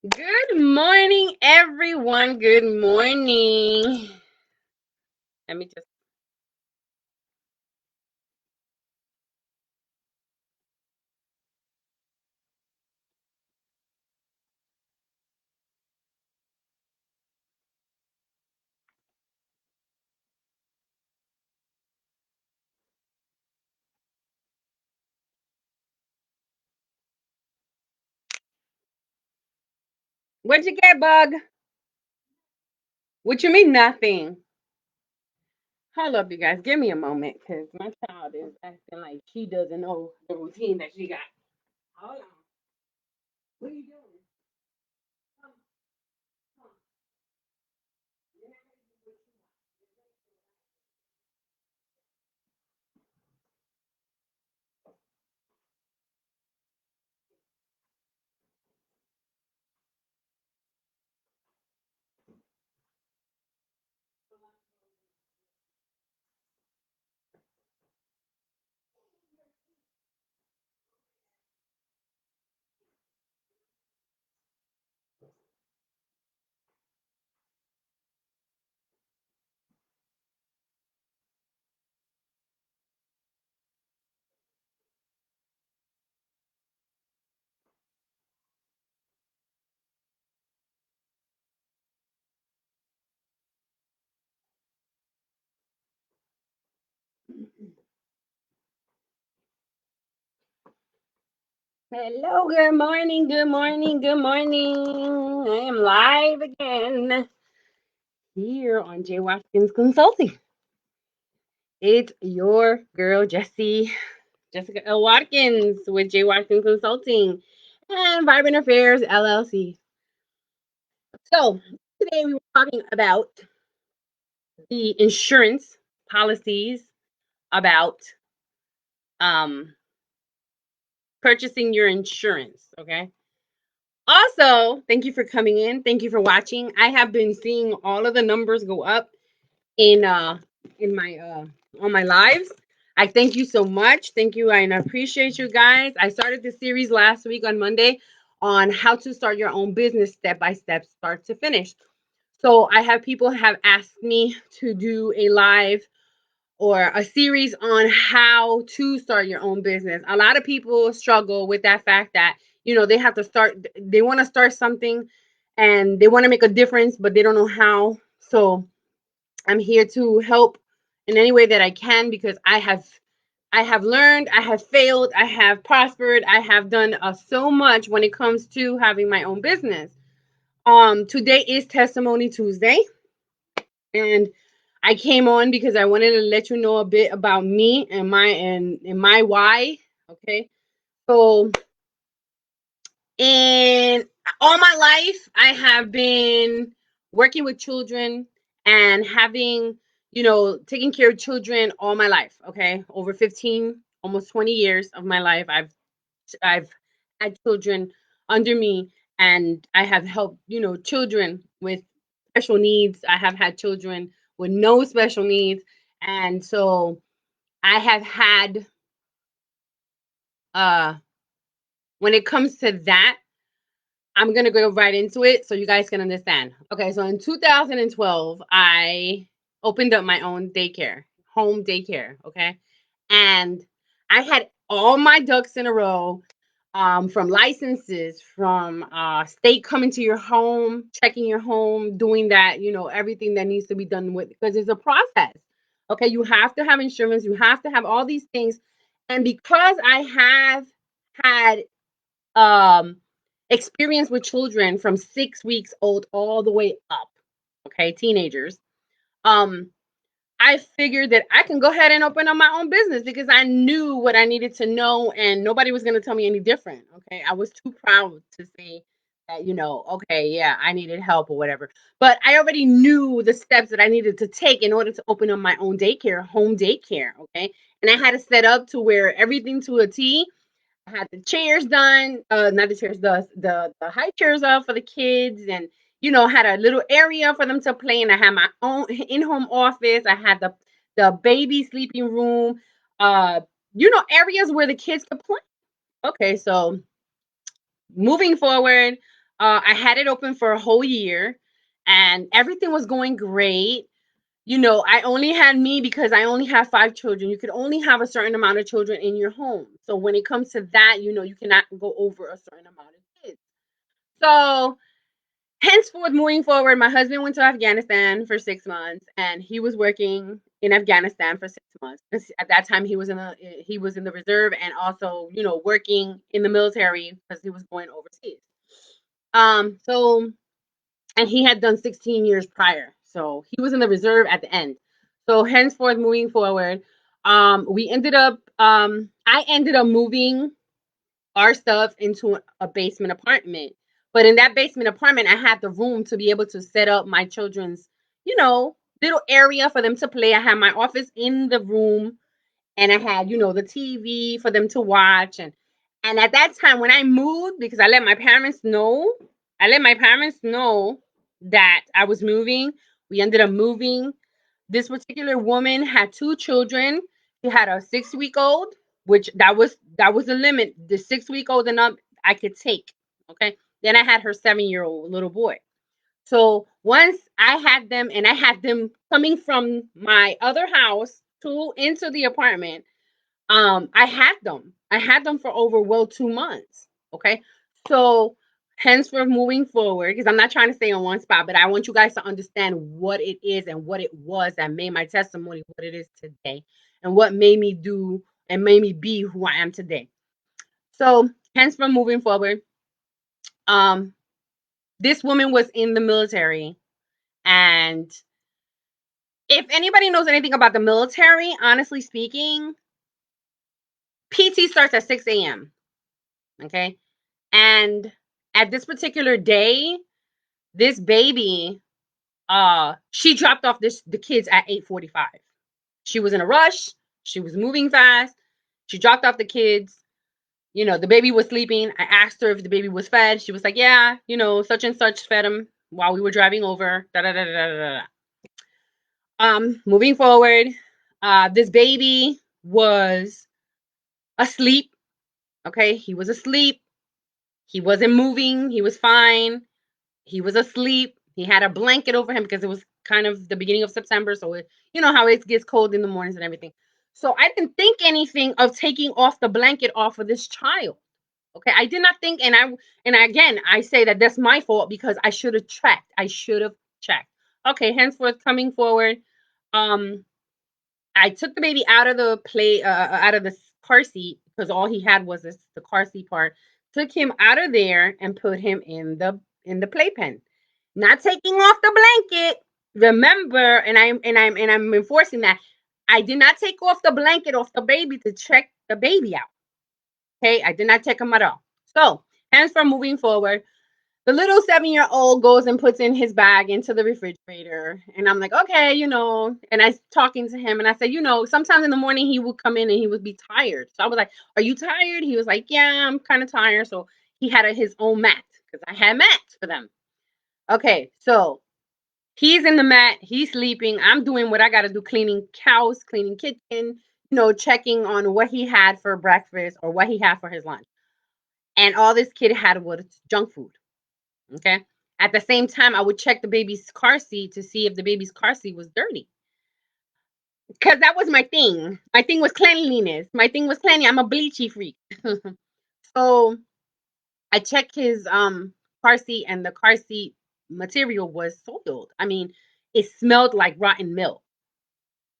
Good morning, everyone. Good morning. Let me just. What'd you get, Bug? What you mean, nothing? Hold up, you guys. Give me a moment, because my child is acting like she doesn't know the routine that she got. Hold on. What are you doing? Come, come. Hello, good morning, good morning, good morning. I am live again here on Jay Watkins Consulting. It's your girl, Jessica L. Watkins with J. Watkins Consulting and Vibrant Affairs LLC. So today we were talking about the insurance policies, about um, purchasing your insurance. Okay. Also, thank you for coming in. Thank you for watching. I have been seeing all of the numbers go up in my on my lives. I thank you so much. Thank you, and I appreciate you guys. I started this series last week on Monday on how to start your own business step by step, start to finish. So I have people have asked me to do a live or a series on how to start your own business. A lot of people struggle with that fact that they have to start. They want to start something, and they want to make a difference, but they don't know how. So I'm here to help in any way that I can because I have learned, I have failed, I have prospered, I have done so much when it comes to having my own business. Today is Testimony Tuesday, and I came on because I wanted to let you know a bit about me and my why. Okay, so in all my life, I have been working with children and having, taking care of children all my life. Okay, over 15, almost 20 years of my life, I've had children under me, and I have helped, children with special needs. I have had children with no special needs, and so I have had, uh, when it comes to that, I'm gonna go right into it so you guys can understand. Okay, so in 2012, I opened up my own daycare, home daycare. Okay, and I had all my ducks in a row, from licenses, from state coming to your home, checking your home, doing that, everything that needs to be done with, because it's a process. Okay, you have to have insurance, you have to have all these things, and because I have had um experience with children from 6 weeks old all the way up, okay, teenagers, um I figured that I can go ahead and open up my own business because I knew what I needed to know, and nobody was going to tell me any different. Okay, I was too proud to say that, okay, yeah, I needed help or whatever, but I already knew the steps that I needed to take in order to open up my own daycare, home daycare. Okay, and I had it set up to where everything to a T. I had the chairs done, not the chairs, the high chairs up for the kids, and had a little area for them to play. And I had my own in-home office. I had the baby sleeping room, uh, areas where the kids could play. Okay, so moving forward, I had it open for a whole year, and everything was going great. I only had me because I only have 5 children. You could only have a certain amount of children in your home. So when it comes to that, you cannot go over a certain amount of kids. So henceforth, moving forward, my husband went to Afghanistan for 6 months, and he was working in Afghanistan for 6 months. At that time, he was in the reserve, and also working in the military because he was going overseas. So and he had done 16 years prior, so he was in the reserve at the end. So henceforth, moving forward, I ended up moving our stuff into a basement apartment. But in that basement apartment, I had the room to be able to set up my children's, you know, little area for them to play. I had my office in the room, and I had, the TV for them to watch. And at that time when I moved, because I let my parents know that I was moving. We ended up moving. This particular woman had 2 children. She had a 6-week old, which that was the limit. The 6-week old and up I could take. Okay. Then I had her 7-year-old little boy. So once I had them, and I had them coming from my other house to into the apartment, I had them for over 2 months. Okay. So hence we're moving forward, because I'm not trying to stay on one spot, but I want you guys to understand what it is and what it was that made my testimony what it is today, and what made me do and made me be who I am today. So hence we're moving forward. Um, this woman was in the military, and if anybody knows anything about the military, honestly speaking, PT starts at 6 a.m. Okay. And at this particular day, this baby, she dropped off the kids at 8:45. She was in a rush. She was moving fast. She dropped off the kids. The baby was sleeping. I asked her if the baby was fed. She was like, yeah, such and such fed him while we were driving over. Da da da da da da. Moving forward, this baby was asleep. Okay, he was asleep. He wasn't moving. He was fine. He was asleep. He had a blanket over him because it was kind of the beginning of September. So, you know how it gets cold in the mornings and everything. So I didn't think anything of taking off the blanket off of this child. Okay. I did not think, and again, I say that that's my fault because I should have checked. I should have checked. Okay. Henceforth, coming forward, um, I took the baby out of the out of the car seat, because all he had was the car seat part. Took him out of there and put him in the playpen, not taking off the blanket. Remember, and I'm enforcing that I did not take off the blanket off the baby to check the baby out. Okay, I did not take him at all. So, hence from moving forward, the little 7-year-old goes and puts in his bag into the refrigerator. And I'm like, okay, and I talking to him, and I said, sometimes in the morning he would come in and he would be tired. So I was like, are you tired? He was like, yeah, I'm kind of tired. So he had his own mat, because I had mats for them. Okay, so he's in the mat, he's sleeping. I'm doing what I got to do, cleaning house, cleaning kitchen, checking on what he had for breakfast or what he had for his lunch. And all this kid had was junk food. Okay. At the same time, I would check the baby's car seat to see if the baby's car seat was dirty. Because that was my thing. My thing was cleanliness. My thing was cleanliness. I'm a bleachy freak. So I checked his car seat, and the car seat material was soiled. I mean, it smelled like rotten milk.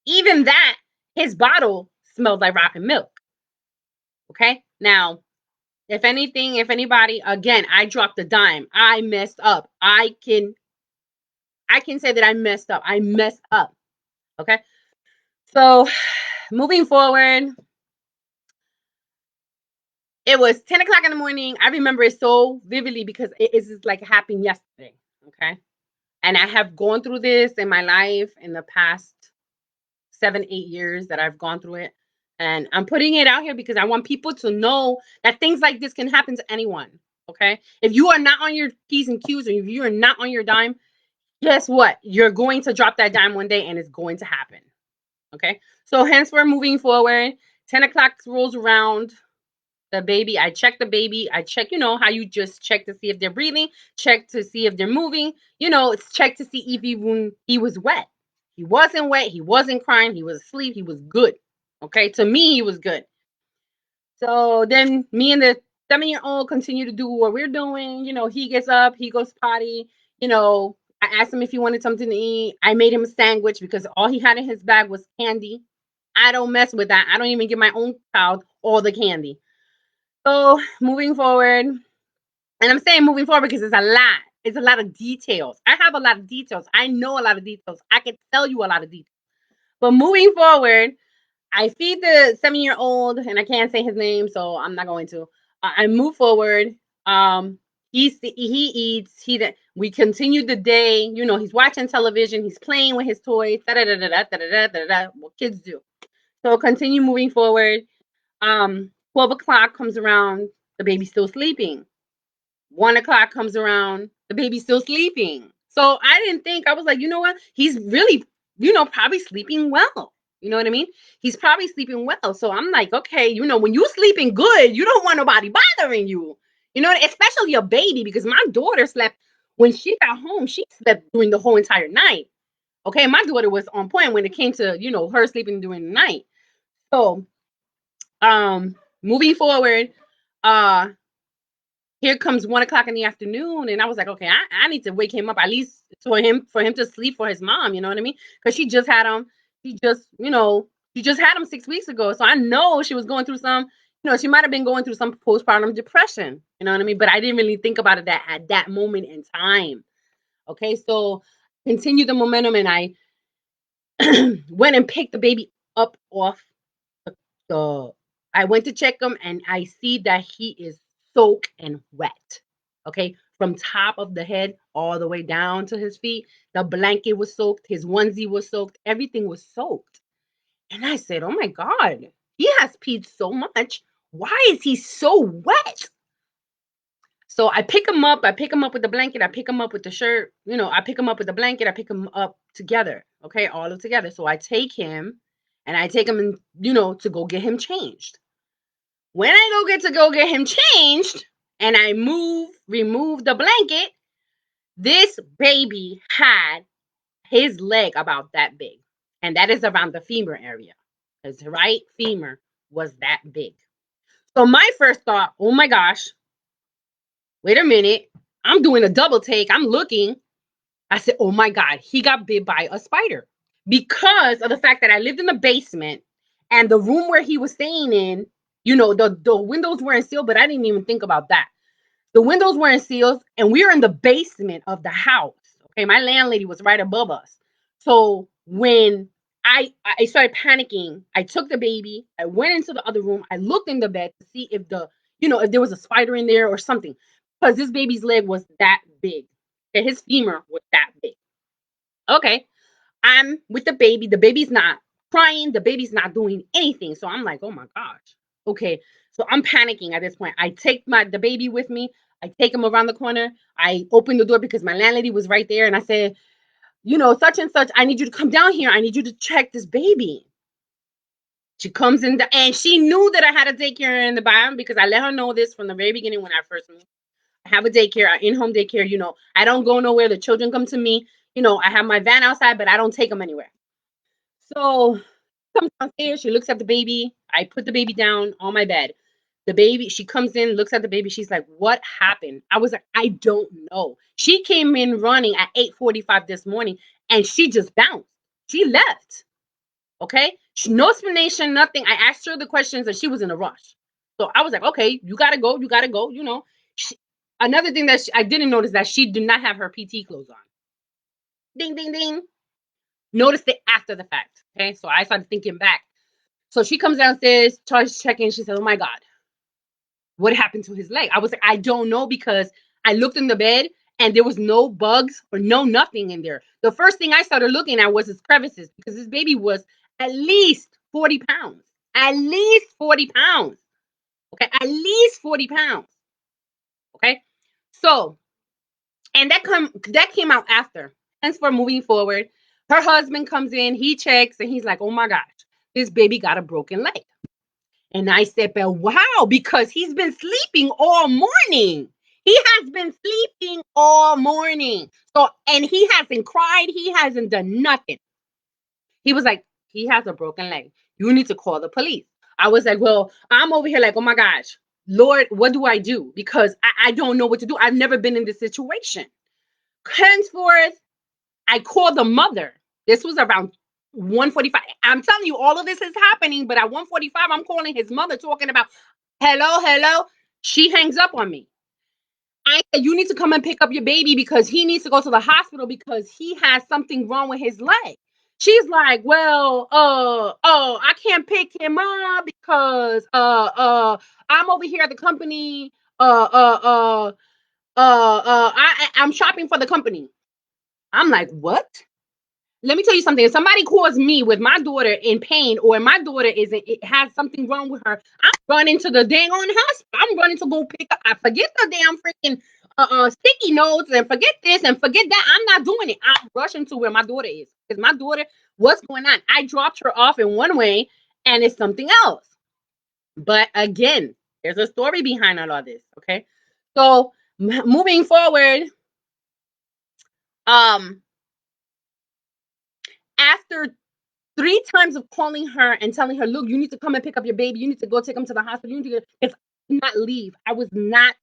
Even that, his bottle smelled like rotten milk. Okay. Now, if anybody, again, I dropped a dime. I messed up. I can say that I messed up. I messed up. Okay. So moving forward, it was 10 o'clock in the morning. I remember it so vividly because it is like happened yesterday. Okay. And I have gone through this in my life in the past 7-8 years that I've gone through it. And I'm putting it out here because I want people to know that things like this can happen to anyone. Okay. If you are not on your P's and Q's, or if you are not on your dime, guess what? You're going to drop that dime one day, and it's going to happen. Okay. So hence we're moving forward. 10 o'clock rolls around. the baby. I checked the baby. I check, how you just check to see if they're breathing, check to see if they're moving. It's check to see if even he was wet. He wasn't wet. He wasn't crying. He was asleep. He was good. Okay, to me, he was good. So then me and the 7-year-old continue to do what we're doing. He gets up, he goes potty. I asked him if he wanted something to eat. I made him a sandwich because all he had in his bag was candy. I don't mess with that. I don't even give my own child all the candy. So moving forward, and I'm saying moving forward because it's a lot. It's a lot of details. I have a lot of details. I know a lot of details. I can tell you a lot of details. But moving forward, I feed the 7-year-old, and I can't say his name, so I'm not going to. I move forward. He eats. We continue the day. He's watching television. He's playing with his toys. Da da da da da da da da da. What kids do. So continue moving forward. 12 o'clock comes around. The baby's still sleeping. 1 o'clock comes around, the baby's still sleeping. So I didn't think, I was like, you know what? He's really, probably sleeping well. You know what I mean? He's probably sleeping well. So I'm like, okay, when you're sleeping good, you don't want nobody bothering you. Especially a baby, because my daughter slept, when she got home, she slept during the whole entire night. Okay, my daughter was on point when it came to, her sleeping during the night. So, moving forward, here comes 1 o'clock in the afternoon, and I was like, okay, I need to wake him up at least for him to sleep for his mom. You know what I mean? Because she just had him. She just had him 6 weeks ago, so I know she was going through some. She might have been going through some postpartum depression. You know what I mean? But I didn't really think about it at that moment in time. Okay, so continue the momentum, and I went and picked the baby up off the. I went to check him, and I see that he is soaked and wet. Okay, from top of the head all the way down to his feet. The blanket was soaked, his onesie was soaked, everything was soaked. And I said, "Oh my God, he has peed so much. Why is he so wet?" So I pick him up. I pick him up with the blanket. I pick him up with the shirt. I pick him up with the blanket. I pick him up together. Okay, all of together. So I take him, and I take him in, to go get him changed. When I go get him changed, and I remove the blanket, this baby had his leg about that big. And that is around the femur area. His right femur was that big. So my first thought, oh my gosh, wait a minute. I'm doing a double take. I'm looking. I said, oh my God, he got bit by a spider. Because of the fact that I lived in the basement, and the room where he was staying in, the windows weren't sealed, but I didn't even think about that. The windows weren't sealed, and we were in the basement of the house. Okay, my landlady was right above us. So when I started panicking, I took the baby, I went into the other room, I looked in the bed to see if if there was a spider in there or something, because this baby's leg was that big. Okay, his femur was that big. Okay, I'm with the baby. The baby's not crying. The baby's not doing anything. So I'm like, oh my gosh. Okay. So I'm panicking at this point. I take the baby with me. I take him around the corner. I open the door because my landlady was right there. And I said, such and such, I need you to come down here. I need you to check this baby. She comes in, and she knew that I had a daycare in the bottom because I let her know this from the very beginning when I first moved. I have a daycare, an in-home daycare. I don't go nowhere. The children come to me. I have my van outside, but I don't take them anywhere. So she comes downstairs, she looks at the baby. I put the baby down on my bed. The baby, she comes in, looks at the baby. She's like, what happened? I was like, I don't know. She came in running at 8:45 this morning, and she just bounced. She left. Okay. No explanation, nothing. I asked her the questions, and she was in a rush. So I was like, okay, you got to go. You got to go. Another thing that I didn't notice that she did not have her PT clothes on. Ding, ding, ding. Noticed it after the fact. Okay. So I started thinking back. So she comes downstairs, starts checking. She said, oh my God, what happened to his leg? I was like, I don't know, because I looked in the bed and there was no bugs or nothing in there. The first thing I started looking at was his crevices, because this baby was at least 40 pounds. At least 40 pounds. Okay. At least 40 pounds. Okay. So, and that came out after. Hence, for moving forward, her husband comes in, he checks, and he's like, oh my gosh, this baby got a broken leg. And I said, but wow, because he's been sleeping all morning. He has been sleeping all morning. So, and he hasn't cried. He hasn't done nothing. He was like, he has a broken leg. You need to call the police. I was like, well, I'm over here like, oh my gosh, Lord, what do I do? Because I don't know what to do. I've never been in this situation. Henceforth, I called the mother. This was around 1:45. I'm telling you, all of this is happening, but at 1:45, I'm calling his mother talking about, hello, hello. She hangs up on me. I said, you need to come and pick up your baby because he needs to go to the hospital because he has something wrong with his leg. She's like, well, I can't pick him up because I'm over here at the company. I'm shopping for the company. I'm like, what? Let me tell you something. If somebody calls me with my daughter in pain, or my daughter it has something wrong with her, I'm running to the dang on hospital. I'm running to go pick up. I forget the damn freaking sticky notes and forget this and forget that. I'm not doing it. I'm rushing to where my daughter is because my daughter, what's going on? I dropped her off in one way and it's something else. But again, there's a story behind all of this. Okay, so moving forward, after 3 times of calling her and telling her, look, you need to come and pick up your baby. You need to go take him to the hospital. You need to if not leave. I was not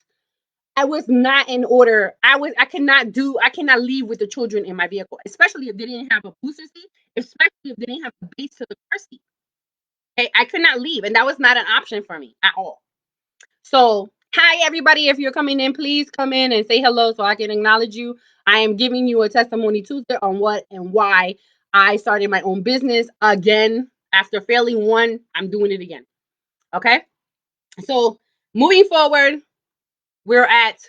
in order. I cannot leave with the children in my vehicle, especially if they didn't have a booster seat, especially if they didn't have a base to the car seat. Okay, I could not leave, and that was not an option for me at all. So, hi everybody. If you're coming in, please come in and say hello so I can acknowledge you. I am giving you a testimony Tuesday on what and why I started my own business again. After failing one, I'm doing it again. Okay? So, moving forward, we're at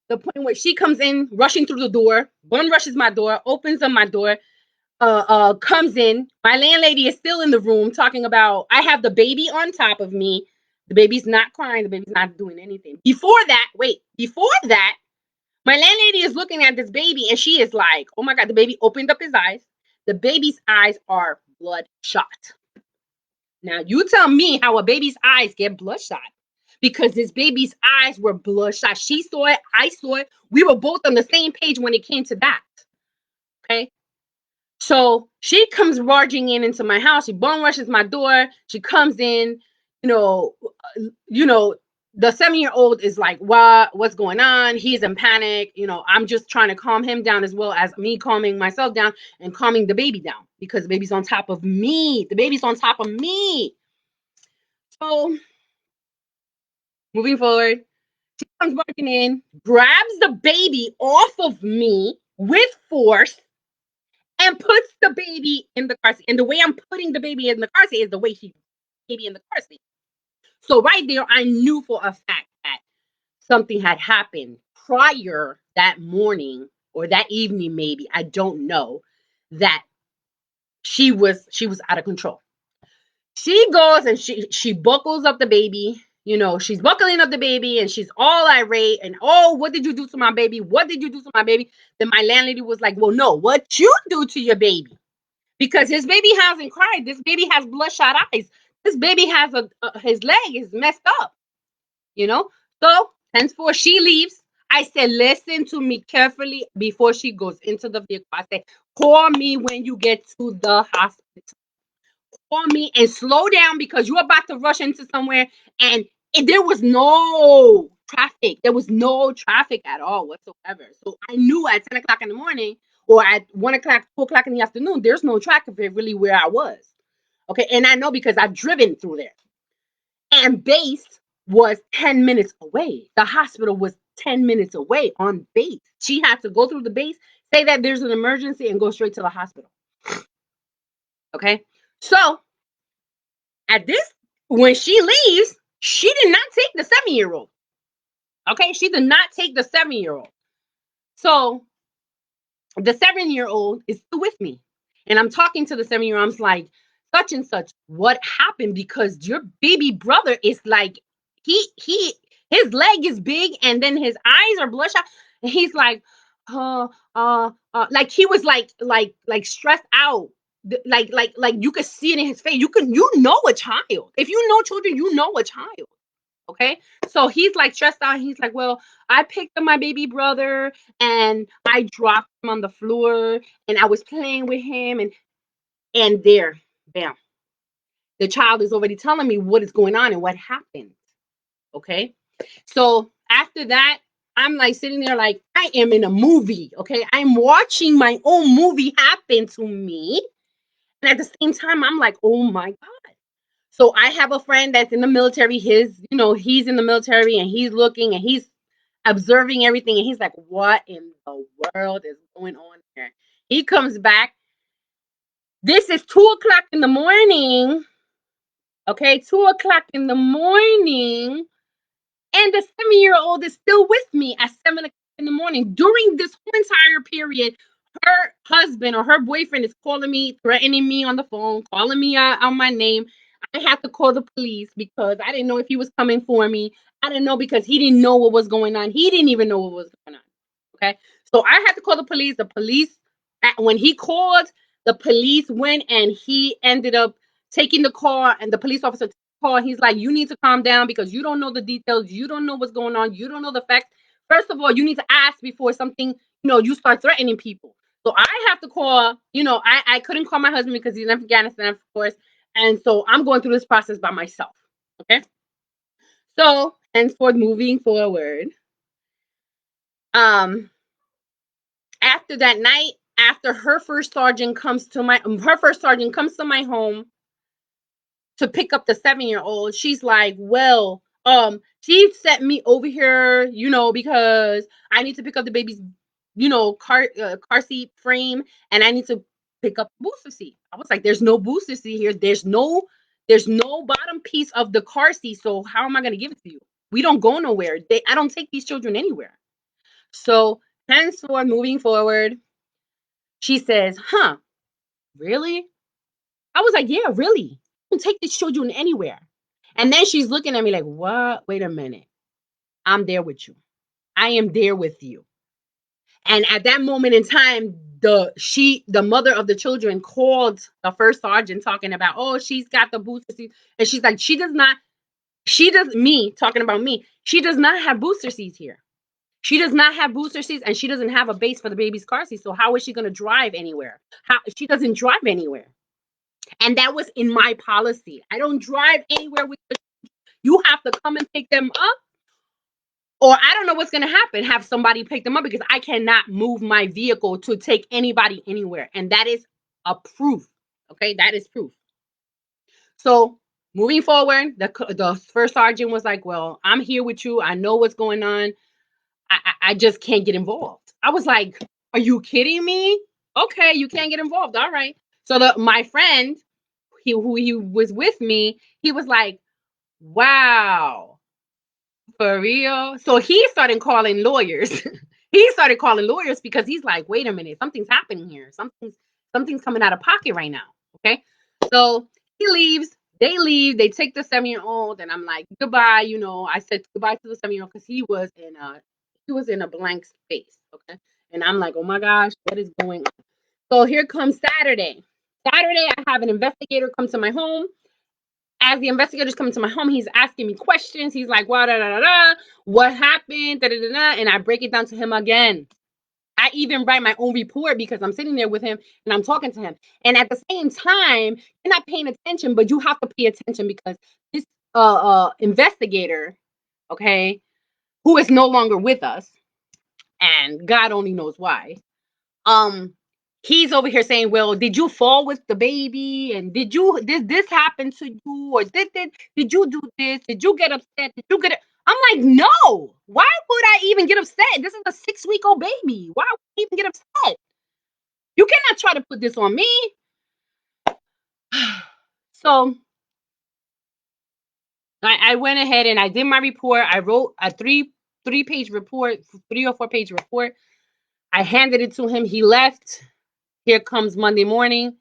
the point where she comes in, rushing through the door. One rushes my door, opens up my door, comes in. My landlady is still in the room talking about, I have the baby on top of me. The baby's not crying. The baby's not doing anything. Before that, my landlady is looking at this baby and she is like, oh my God, the baby opened up his eyes. The baby's eyes are bloodshot. Now, you tell me how a baby's eyes get bloodshot, because this baby's eyes were bloodshot. She saw it. I saw it. We were both on the same page when it came to that. Okay. So she comes barging into my house. She bum rushes my door. She comes in, you know, the 7-year-old is like, what's going on? He's in panic. I'm just trying to calm him down as well as me calming myself down and calming the baby down because the baby's on top of me. The baby's on top of me. So moving forward, she comes barging in, grabs the baby off of me with force, and puts the baby in the car seat. And the way I'm putting the baby in the car seat is the way she put the baby in the car seat. So right there, I knew for a fact that something had happened prior that morning or that evening, maybe, I don't know, that she was out of control. She goes and she buckles up the baby. She's buckling up the baby and she's all irate and, oh, what did you do to my baby? What did you do to my baby? Then my landlady was like, well, no, what you do to your baby? Because his baby hasn't cried. This baby has bloodshot eyes. This baby has his leg is messed up, So henceforth she leaves. I said, listen to me carefully before she goes into the vehicle. I said, call me when you get to the hospital. Call me and slow down because you're about to rush into somewhere. And there was no traffic. There was no traffic at all whatsoever. So I knew at 10 o'clock in the morning or at 1 o'clock, 2 o'clock in the afternoon, there's no traffic really where I was. Okay. And I know because I've driven through there. And base was 10 minutes away. The hospital was 10 minutes away on base. She had to go through the base, say that there's an emergency, and go straight to the hospital. Okay. So when she leaves, she did not take the 7-year-old. Okay. She did not take the 7-year-old. So the 7-year-old is still with me. And I'm talking to the 7-year-old. I'm like, such and such, what happened? Because your baby brother is like, his leg is big and then his eyes are bloodshot. And he's like, like he was like stressed out. like you could see it in his face. You know a child. If you know children, you know a child. Okay. So he's like stressed out. He's like, well, I picked up my baby brother and I dropped him on the floor and I was playing with him and there, bam. The child is already telling me what is going on and what happened. Okay. So after that, I'm like sitting there like I am in a movie. Okay. I'm watching my own movie happen to me. And at the same time, I'm like, oh my God. So I have a friend that's in the military. He's in the military and he's looking and he's observing everything. And he's like, what in the world is going on here? He comes back. This is 2 o'clock in the morning. Okay, 2 o'clock in the morning. And the 7-year-old is still with me at 7 o'clock in the morning. During this whole entire period, her husband or her boyfriend is calling me, threatening me on the phone, calling me out on my name. I had to call the police because I didn't know if he was coming for me. I didn't know because he didn't know what was going on. He didn't even know what was going on. Okay. So I had to call the police. When he called, the police went and he ended up taking the call and the police officer took the call. He's like, you need to calm down because you don't know the details. You don't know what's going on. You don't know the facts. First of all, you need to ask before something, you start threatening people. So I have to call, I couldn't call my husband because he's in Afghanistan, of course. And so I'm going through this process by myself. Okay. So henceforth, moving forward, um, after that night, after her first sergeant comes to my home to pick up the 7-year-old, she's like, well, she sent me over here, because I need to pick up the baby's, car seat frame, and I need to pick up the booster seat. I was like, there's no booster seat here. There's no bottom piece of the car seat. So how am I going to give it to you? We don't go nowhere. I don't take these children anywhere. So henceforth, moving forward, she says, huh, really? I was like, yeah, really. Don't take these children anywhere. And then she's looking at me like, what? Wait a minute. I'm there with you. I am there with you. And at that moment in time, the mother of the children called the first sergeant talking about, oh, she's got the booster seat. And she's like, me talking about me. She does not have booster seats here. She does not have booster seats and she doesn't have a base for the baby's car seat. So how is she going to drive anywhere? She doesn't drive anywhere. And that was in my policy. I don't drive anywhere with you have to come and pick them up. Or I don't know what's going to happen. Have somebody pick them up because I cannot move my vehicle to take anybody anywhere. And that is a proof. Okay, that is proof. So moving forward, the first sergeant was like, well, I'm here with you. I know what's going on. I just can't get involved. I was like, are you kidding me? Okay, you can't get involved. All right. So my friend, who he was with me, he was like, wow, for real? So he started calling lawyers. He started calling lawyers because he's like, wait a minute, something's happening here. Something's coming out of pocket right now. Okay. So he leaves, they leave, they take the 7-year-old, and I'm like, goodbye. I said goodbye to the 7-year-old because he was in a blank space. Okay. And I'm like, oh my gosh, what is going on? So here comes Saturday. Saturday, I have an investigator come to my home. As the investigator's coming to my home, he's asking me questions. He's like, what happened? Da, da, da, da. And I break it down to him again. I even write my own report because I'm sitting there with him and I'm talking to him. And at the same time, you're not paying attention, but you have to pay attention because this investigator, okay, who is no longer with us, and God only knows why, um he's over here saying, well, did you fall with the baby, and did this happen to you, or did you do this, did you get upset, did you get it? I'm like, no, why would I even get upset? This is a 6-week-old baby. Why would I even get upset? You cannot try to put this on me. So I went ahead and I did my report. I wrote a three-page report, 3 or 4 page report. I handed it to him. He left. Here comes Monday morning.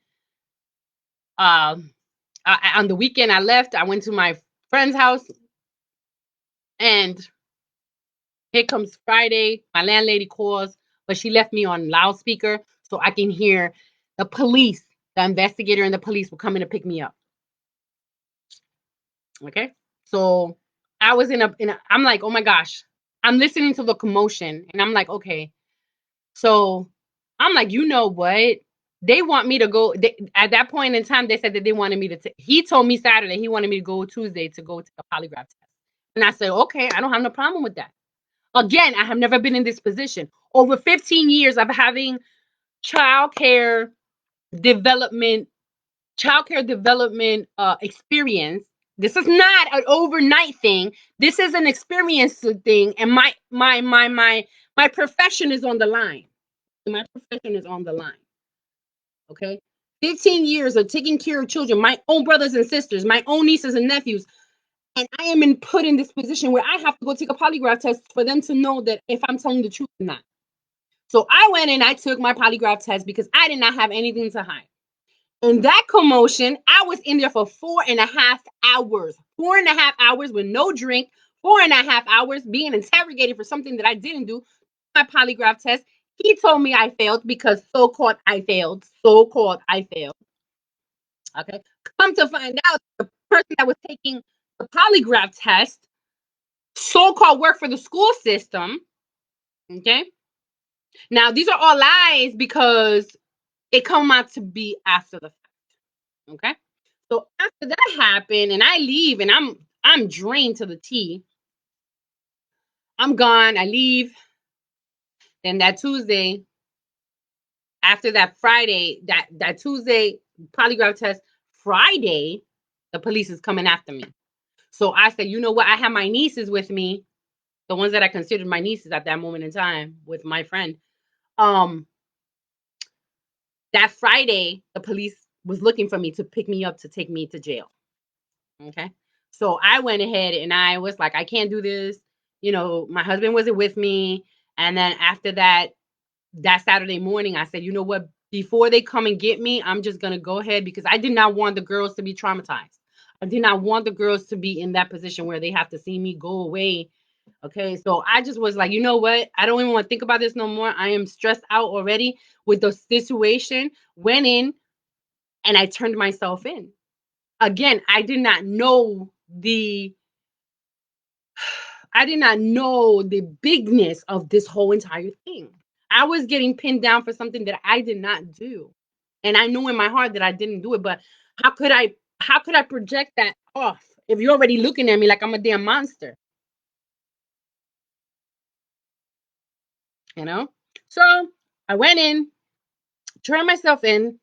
On the weekend, I left. I went to my friend's house, and here comes Friday. My landlady calls, but she left me on loudspeaker so I can hear the police the investigator and the police were coming to pick me up. Okay. So I was I'm like, oh my gosh, I'm listening to the commotion and I'm like, okay. So I'm like, you know what? They want me to go. At that point in time, they said that they wanted me to. He told me Saturday he wanted me to go Tuesday to go take a polygraph test. And I said, okay, I don't have no problem with that. Again, I have never been in this position. Over 15 years of having childcare development, experience. This is not an overnight thing. This is an experience thing, and my profession is on the line. My profession is on the line. Okay. 15 years of taking care of children, my own brothers and sisters, my own nieces and nephews. And I am put in this position where I have to go take a polygraph test for them to know that if I'm telling the truth or not. So I went and I took my polygraph test because I did not have anything to hide. In that commotion, I was in there for 4.5 hours. 4.5 hours with no drink, 4.5 hours being interrogated for something that I didn't do. My polygraph test. He told me I failed because so-called I failed. So-called I failed. Okay. Come to find out, the person that was taking the polygraph test so-called worked for the school system. Okay. Now, these are all lies because it come out to be after the fact. Okay. So after that happened, and I leave, and I'm drained to the T. I'm gone. I leave. Then that Tuesday, after that Friday, that Tuesday polygraph test, Friday, the police is coming after me. So I said, you know what? I have my nieces with me, the ones that I considered my nieces at that moment in time, with my friend. That Friday, the police was looking for me to pick me up to take me to jail. Okay. So I went ahead and I was like, I can't do this. My husband wasn't with me. And then after that Saturday morning, I said, you know what? Before they come and get me, I'm just going to go ahead because I did not want the girls to be traumatized. I did not want the girls to be in that position where they have to see me go away. Okay. So I just was like, you know what? I don't even want to think about this no more. I am stressed out already with the situation. Went in and I turned myself in. Again, I did not know the bigness of this whole entire thing. I was getting pinned down for something that I did not do. And I knew in my heart that I didn't do it, but how could I project that off if you're already looking at me like I'm a damn monster? You know? So I went in, turned myself in,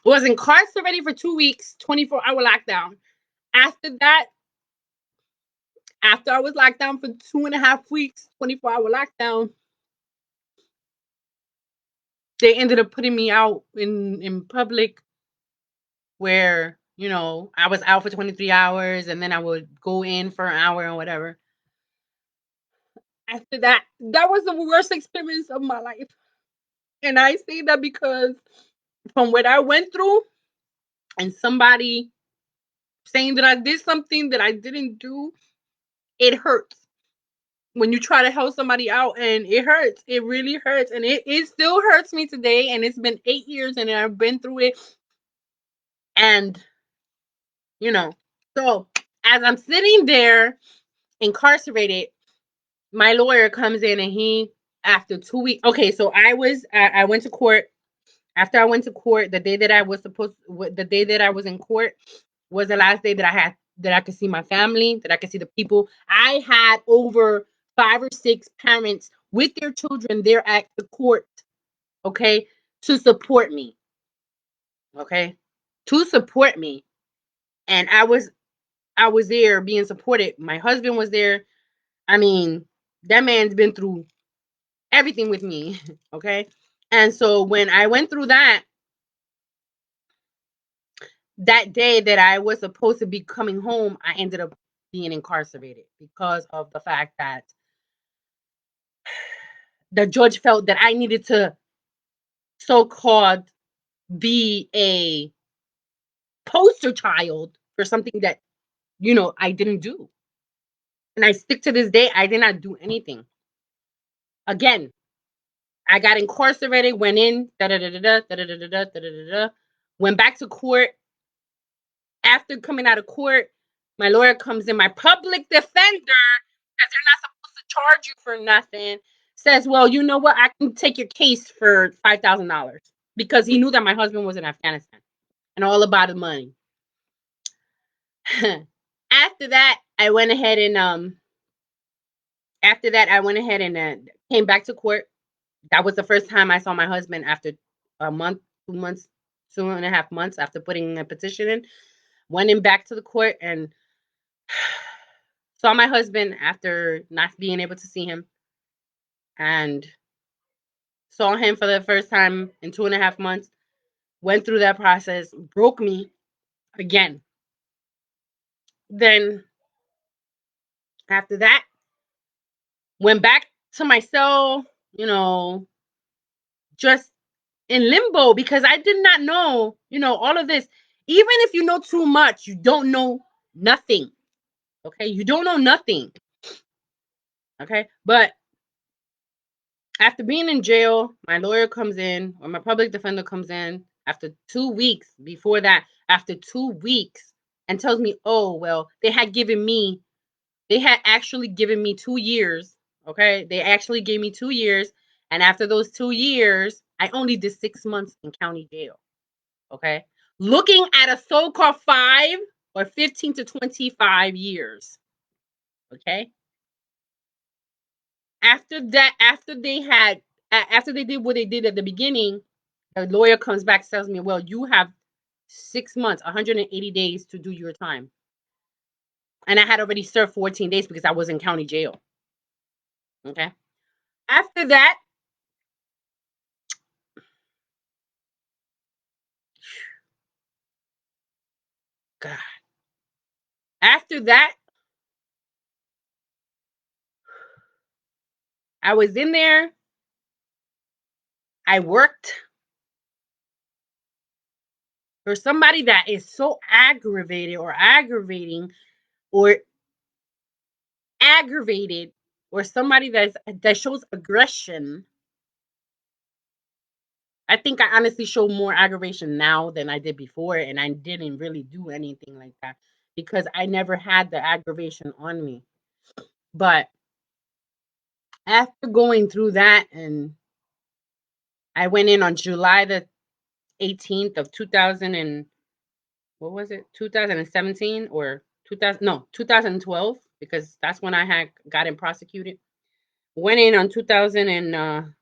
was incarcerated for 2 weeks, 24-hour lockdown. After that, after I was locked down for 2.5 weeks, 24-hour lockdown, they ended up putting me out in public where, I was out for 23 hours and then I would go in for an hour or whatever. After that, that was the worst experience of my life. And I say that because from what I went through and somebody saying that I did something that I didn't do, it hurts. When you try to help somebody out and it hurts, it really hurts. And it still hurts me today. And it's been 8 years and I've been through it. And, so as I'm sitting there incarcerated, my lawyer comes in and after 2 weeks, okay, so I went to court. After I went to court, the day that I was in court was the last day that I could see my family, that I could see the people. I had over 5 or 6 parents with their children there at the court, okay, to support me, okay, to support me. And I was there being supported. My husband was there. I mean, that man's been through everything with me, okay? And so when I went through that day that I was supposed to be coming home, I ended up being incarcerated because of the fact that the judge felt that I needed to so-called be a poster child for something that, I didn't do. And I stick to this day, I did not do anything. Again, I got incarcerated, went in, went back to court. After coming out of court, my lawyer comes in, my public defender, because they're not supposed to charge you for nothing, says, well, you know what? I can take your case for $5,000 because he knew that my husband was in Afghanistan and all about the money. After that, I went ahead and came back to court. That was the first time I saw my husband after a month, 2 months, 2.5 months after putting a petition in. Went in back to the court and saw my husband after not being able to see him, and saw him for the first time in 2.5 months. Went through that process, broke me again. Then after that, went back to my cell, just in limbo because I did not know, all of this. Even if you know too much, you don't know nothing. Okay, you don't know nothing. Okay, but after being in jail, my lawyer comes in, or my public defender comes in after 2 weeks. Before that, after 2 weeks, and tells me, oh, well, they had actually given me 2 years. Okay, they actually gave me 2 years. And after those 2 years, I only did 6 months in county jail. Okay, looking at a so-called 5 or 15 to 25 years. Okay, after that, after they did what they did at the beginning, the lawyer comes back, tells me, well, you have 6 months, 180 days to do your time. And I had already served 14 days because I was in county jail. Okay. After that, God, after that, I was in there. I worked for somebody that is so aggravating or somebody that shows aggression. I think I honestly show more aggravation now than I did before, and I didn't really do anything like that because I never had the aggravation on me. But after going through that, and I went in on July the 18th of 2000 and what was it? 2017 or 2012, because that's when I had gotten prosecuted. Went in on 2000 and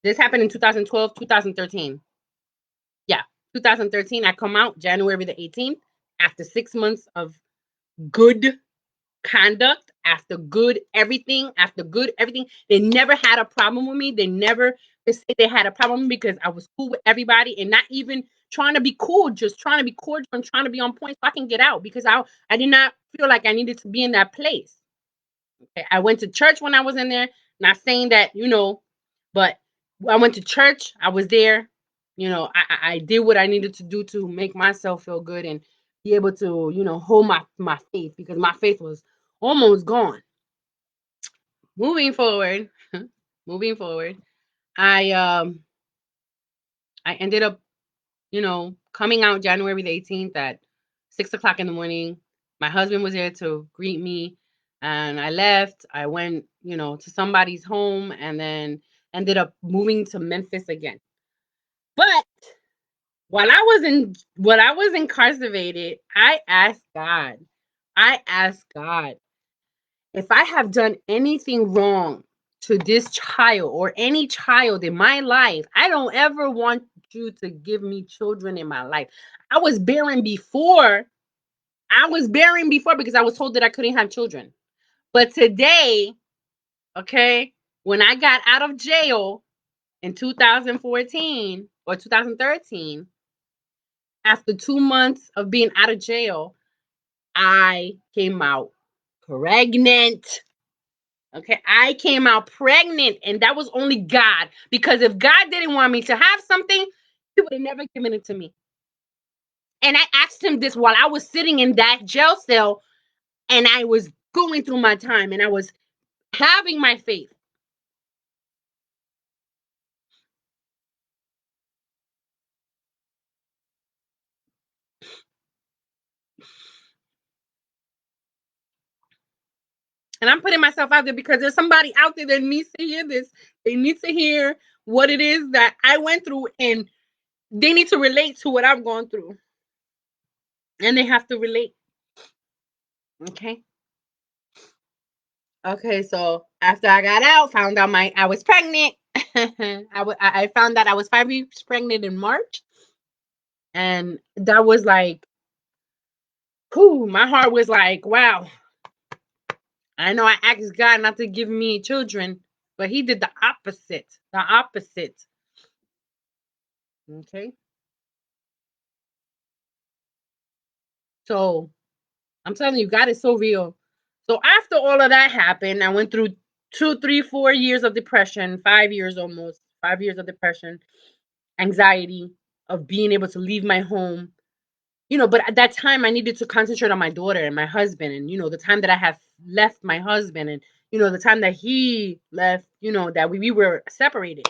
this happened in 2012, 2013. Yeah, 2013. I come out January the 18th after 6 months of good conduct, after good everything. They never had a problem with me. They never say they had a problem because I was cool with everybody and not even trying to be cool, just trying to be cordial and trying to be on point so I can get out because I did not feel like I needed to be in that place. Okay, I went to church when I was in there. Not saying that, but I went to church. I was there. I did what I needed to do to make myself feel good and be able to, hold my faith because my faith was almost gone. Moving forward, I I ended up, coming out January the 18th at 6 o'clock in the morning. My husband was there to greet me, and I left. I went, to somebody's home, and then ended up moving to Memphis again. But while I was incarcerated, I asked God. If I have done anything wrong to this child or any child in my life, I don't ever want you to give me children in my life. I was bearing before. Because I was told that I couldn't have children. But today, okay, when I got out of jail in 2014 or 2013, after 2 months of being out of jail, I came out pregnant. Okay, I came out pregnant, and that was only God. Because if God didn't want me to have something, He would have never given it to me. And I asked Him this while I was sitting in that jail cell, and I was going through my time, and I was having my faith. And I'm putting myself out there because there's somebody out there that needs to hear this. They need to hear what it is that I went through, and they need to relate to what I've gone through. And they have to relate. Okay. Okay, so after I got out, found out I was pregnant. I found out I was 5 weeks pregnant in March, and that was like, whew, my heart was like, wow. I know I asked God not to give me children, but He did the opposite. The opposite. Okay, so I'm telling you, God is so real. So after all of that happened, I went through 2, 3, 4 years of depression, 5 years almost, 5 years of depression, anxiety of being able to leave my home. But at that time I needed to concentrate on my daughter and my husband, and the time that I have left my husband, and the time that he left, that we were separated.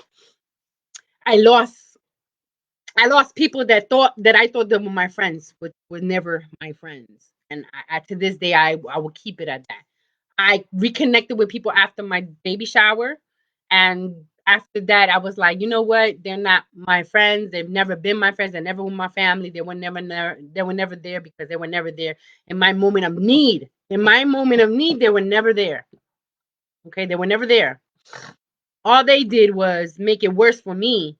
I lost I lost people that I thought they were my friends, but were never my friends. And to this day, I will keep it at that. I reconnected with people after my baby shower, and after that, I was like, you know what? They're not my friends. They've never been my friends. They never were my family. They were never there because they were never there in my moment of need. In my moment of need, they were never there. Okay, they were never there. All they did was make it worse for me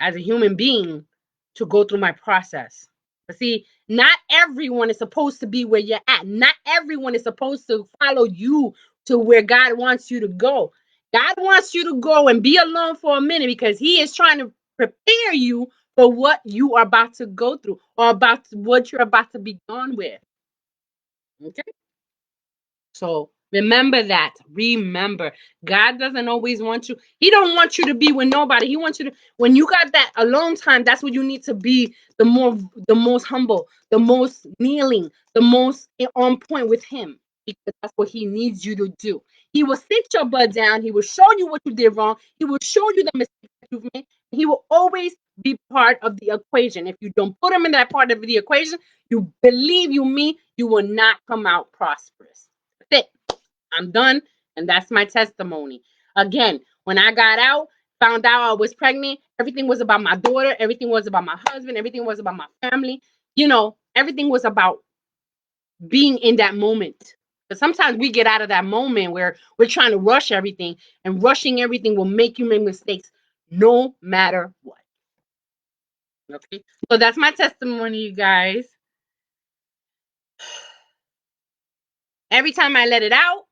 as a human being to go through my process. But see, not everyone is supposed to be where you're at. Not everyone is supposed to follow you to where God wants you to go. God wants you to go and be alone for a minute because He is trying to prepare you for what you are about to go through, or about what you're about to be done with. Okay. So remember that. Remember, God doesn't always want you. He don't want you to be with nobody. He wants you to. When you got that alone time, that's what you need to be. The most humble, the most kneeling, the most on point with Him, because that's what He needs you to do. He will sit your butt down. He will show you what you did wrong. He will show you the mistakes that you've made. He will always be part of the equation. If you don't put Him in that part of the equation, you believe you me, you will not come out prosperous. That's it. I'm done. And that's my testimony. Again, when I got out, found out I was pregnant, everything was about my daughter, everything was about my husband, everything was about my family. Everything was about being in that moment. But sometimes we get out of that moment where we're trying to rush everything, and rushing everything will make you make mistakes no matter what. Okay. So that's my testimony, you guys. Every time I let it out,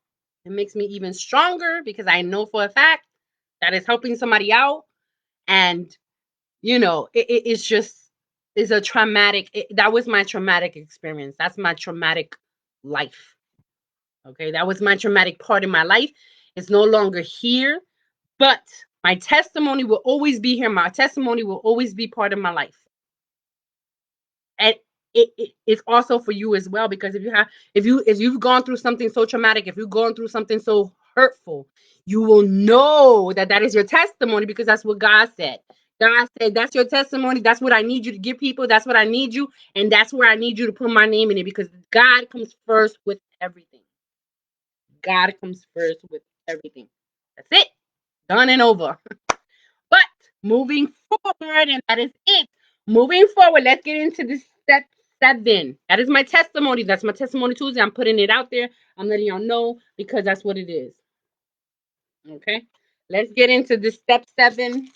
it makes me even stronger because I know for a fact that is helping somebody out. And it's just is a traumatic that was my traumatic experience. That's my traumatic life. Okay, that was my traumatic part in my life. It's no longer here, but my testimony will always be here. My testimony will always be part of my life. And it's also for you as well, because if you've gone through something so traumatic, if you've gone through something so hurtful, you will know that is your testimony, because that's what God said. God said, that's your testimony. That's what I need you to give people. That's what I need you. And that's where I need you to put my name in it, because God comes first with everything. God comes first with everything. That's it. Done and over. But moving forward, and that is it. Moving forward, let's get into this step 7. That is my testimony. That's my testimony Tuesday. I'm putting it out there. I'm letting y'all know because that's what it is. Okay. Let's get into the step 7.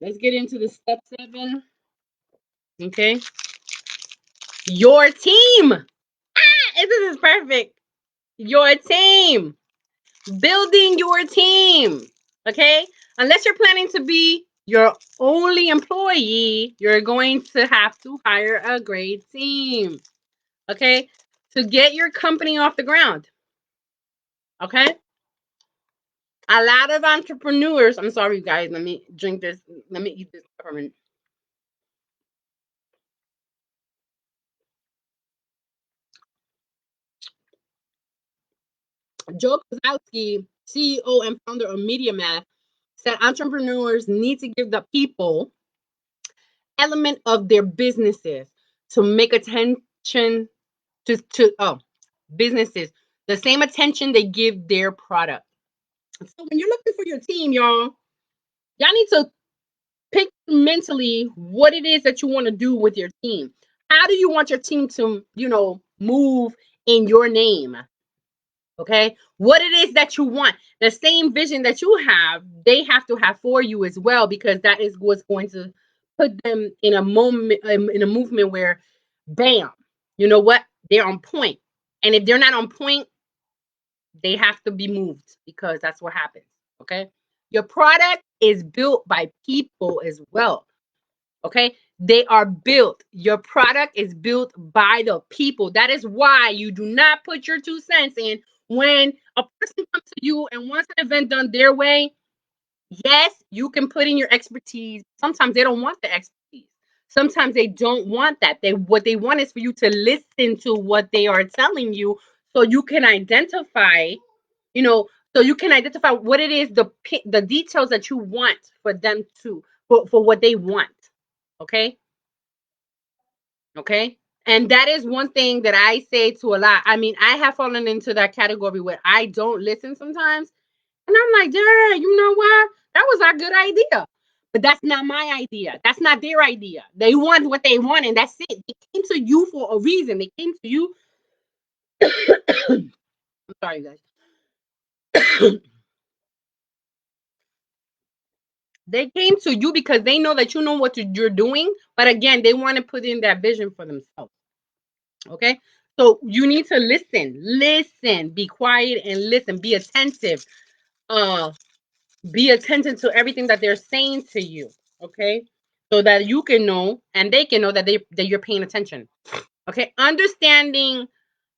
Let's get into the step 7. Okay. Your team. This is perfect. Your team. Building your team. Okay. Unless you're planning to be your only employee, you're going to have to hire a great team. Okay. To get your company off the ground. Okay. A lot of entrepreneurs, I'm sorry, guys. Let me drink this. Let me eat this peppermint. Joe Kozlowski, CEO and founder of MediaMath, said entrepreneurs need to give the people element of their businesses to make attention to businesses the same attention they give their product. So when you're looking for your team, y'all need to pick mentally what it is that you want to do with your team. How do you want your team to, move in your name? Okay. What it is that you want, the same vision that you have, they have to have for you as well, because that is what's going to put them in a moment, in a movement where, bam, you know what? They're on point. And if they're not on point, they have to be moved, because that's what happens. Okay. Your product is built by people as well. Okay. They are built. Your product is built by the people. That is why you do not put your 2 cents in when a person comes to you and wants an event done their way. Yes, you can put in your expertise. Sometimes they don't want the expertise. Sometimes they don't want that. What they want is for you to listen to what they are telling you, so you can identify, you know, what it is, the details that you want for them to, for what they want. Okay? Okay? And that is one thing that I say to a lot. I mean, I have fallen into that category where I don't listen sometimes. And I'm like, "Dang, you know what? That was a good idea." But that's not my idea. That's not their idea. They want what they want, and that's it. They came to you for a reason. They came to you. I'm sorry, guys. They came to you because they know that you know what you're doing. But again, they want to put in that vision for themselves. Okay? So you need to listen, be quiet and listen, be attentive. Uh, be attentive to everything that they're saying to you. Okay? So that you can know and they can know that you're paying attention. Okay? Understanding,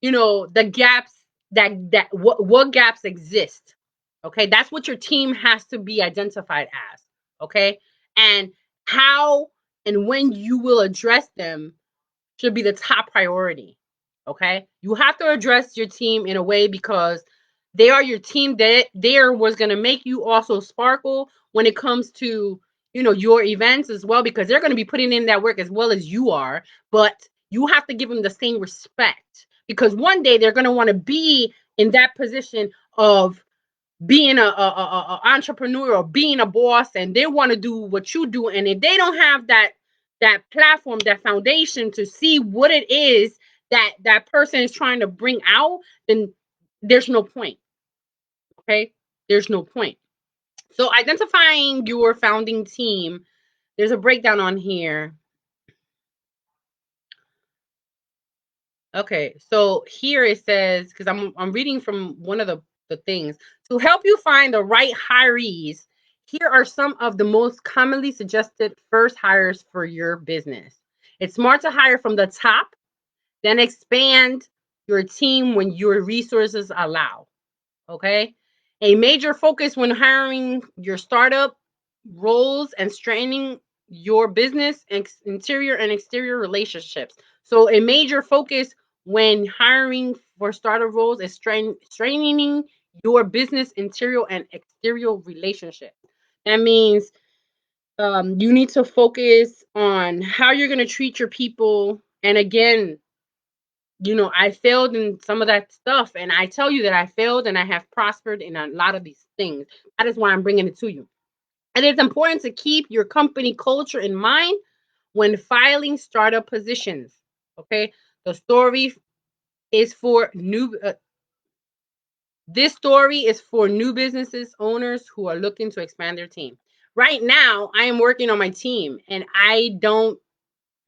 the gaps, what gaps exist. Okay? That's what your team has to be identified as. Okay? And how and when you will address them should be the top priority. Okay? You have to address your team in a way, because they are your team, that they are what's going to make you also sparkle when it comes to, your events as well, because they're going to be putting in that work as well as you are. But you have to give them the same respect, because one day they're going to want to be in that position of being a entrepreneur or being a boss, and they want to do what you do. And if they don't have that platform, that foundation to see what it is that person is trying to bring out, then there's no point. Okay, there's no point. So identifying your founding team, there's a breakdown on here. Okay, so here it says, because I'm reading from one of the things, to help you find the right hirees. Here are some of the most commonly suggested first hires for your business. It's smart to hire from the top, then expand your team when your resources allow. Okay, a major focus when hiring your startup roles and strengthening your business interior and exterior relationships. So a major focus when hiring for startup roles is strengthening your business interior and exterior relationship. That means you need to focus on how you're going to treat your people. And again, I failed in some of that stuff, and I tell you that I failed and I have prospered in a lot of these things. That is why I'm bringing it to you. And it's important to keep your company culture in mind when filing startup positions. Okay, the story is for new. This story is for new businesses owners who are looking to expand their team. Right now, I am working on my team, and I don't,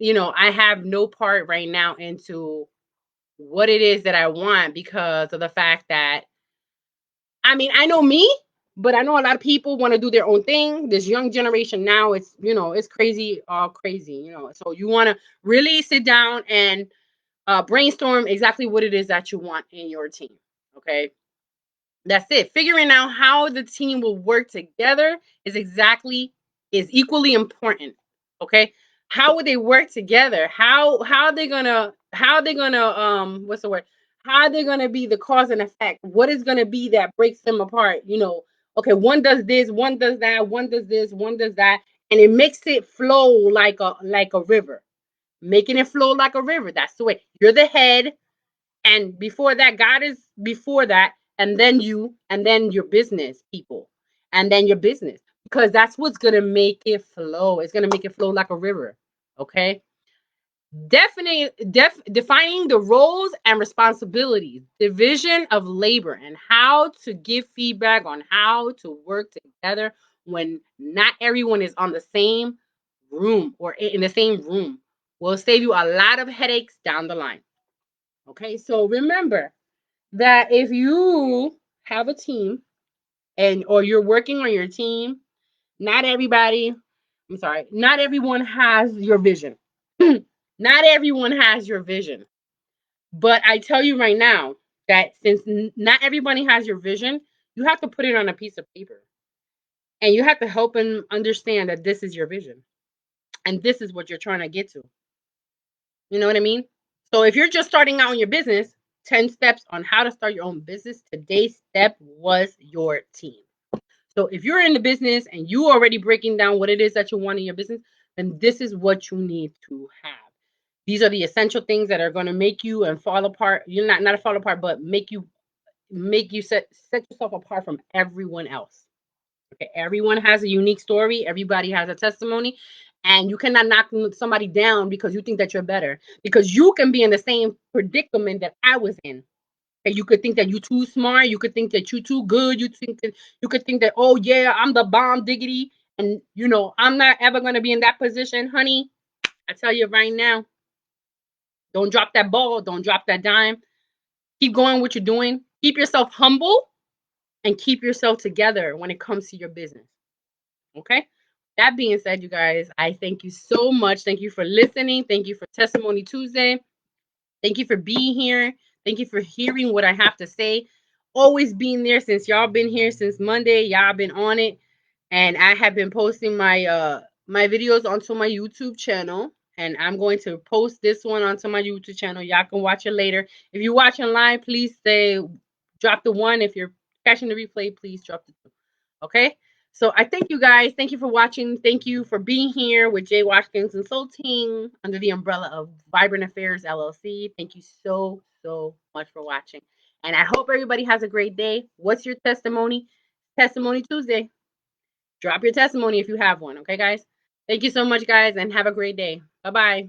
I have no part right now into what it is that I want, because of the fact that, I mean, I know me, but I know a lot of people want to do their own thing. This young generation now, it's crazy, all crazy. So you want to really sit down and brainstorm exactly what it is that you want in your team. Okay. That's it. Figuring out how the team will work together is equally important. Okay. How would they work together? How they gonna what's the word? How they gonna be the cause and effect? What is gonna be that breaks them apart? Okay, one does this, one does that, one does this, one does that, and it makes it flow like a river. Making it flow like a river. That's the way. You're the head, And before that, God is before that, and then you, and then your business people, and then your business, because that's what's gonna make it flow. It's gonna make it flow like a river. Okay. Defining the roles and responsibilities, division of labor, and how to give feedback on how to work together when not everyone is on the same room or in the same room will save you a lot of headaches down the line. Okay, so remember that if you have a team and or you're working on your team, not everybody, I'm sorry, not everyone has your vision. Not everyone has your vision. But I tell you right now that since not everybody has your vision, you have to put it on a piece of paper. And you have to help them understand that this is your vision. And this is what you're trying to get to. You know what I mean? So if you're just starting out in your business, 10 steps on how to start your own business, today's step was your team. So if you're in the business and you already breaking down what it is that you want in your business, then this is what you need to have. These are the essential things that are going to make you and fall apart. You're not fall apart, but make you set yourself apart from everyone else. Okay, everyone has a unique story. Everybody has a testimony, and you cannot knock somebody down because you think that you're better. Because you can be in the same predicament that I was in. Okay, you could think that you too smart. You could think that you too good. You could think that, oh yeah, I'm the bomb diggity, and I'm not ever gonna be in that position, honey. I tell you right now, don't drop that ball. Don't drop that dime. Keep going what you're doing. Keep yourself humble and keep yourself together when it comes to your business. Okay. That being said, you guys, I thank you so much. Thank you for listening. Thank you for Testimony Tuesday. Thank you for being here. Thank you for hearing what I have to say. Always being there since y'all been here since Monday. Y'all been on it. And I have been posting my videos onto my YouTube channel. And I'm going to post this one onto my YouTube channel. Y'all can watch it later. If you're watching live, please drop the one. If you're catching the replay, please drop the two. Okay? So I thank you guys. Thank you for watching. Thank you for being here with Jay Watkins Consulting under the umbrella of Vibrant Affairs LLC. Thank you so, so much for watching. And I hope everybody has a great day. What's your testimony? Testimony Tuesday. Drop your testimony if you have one. Okay, guys? Thank you so much, guys, and have a great day. Bye-bye.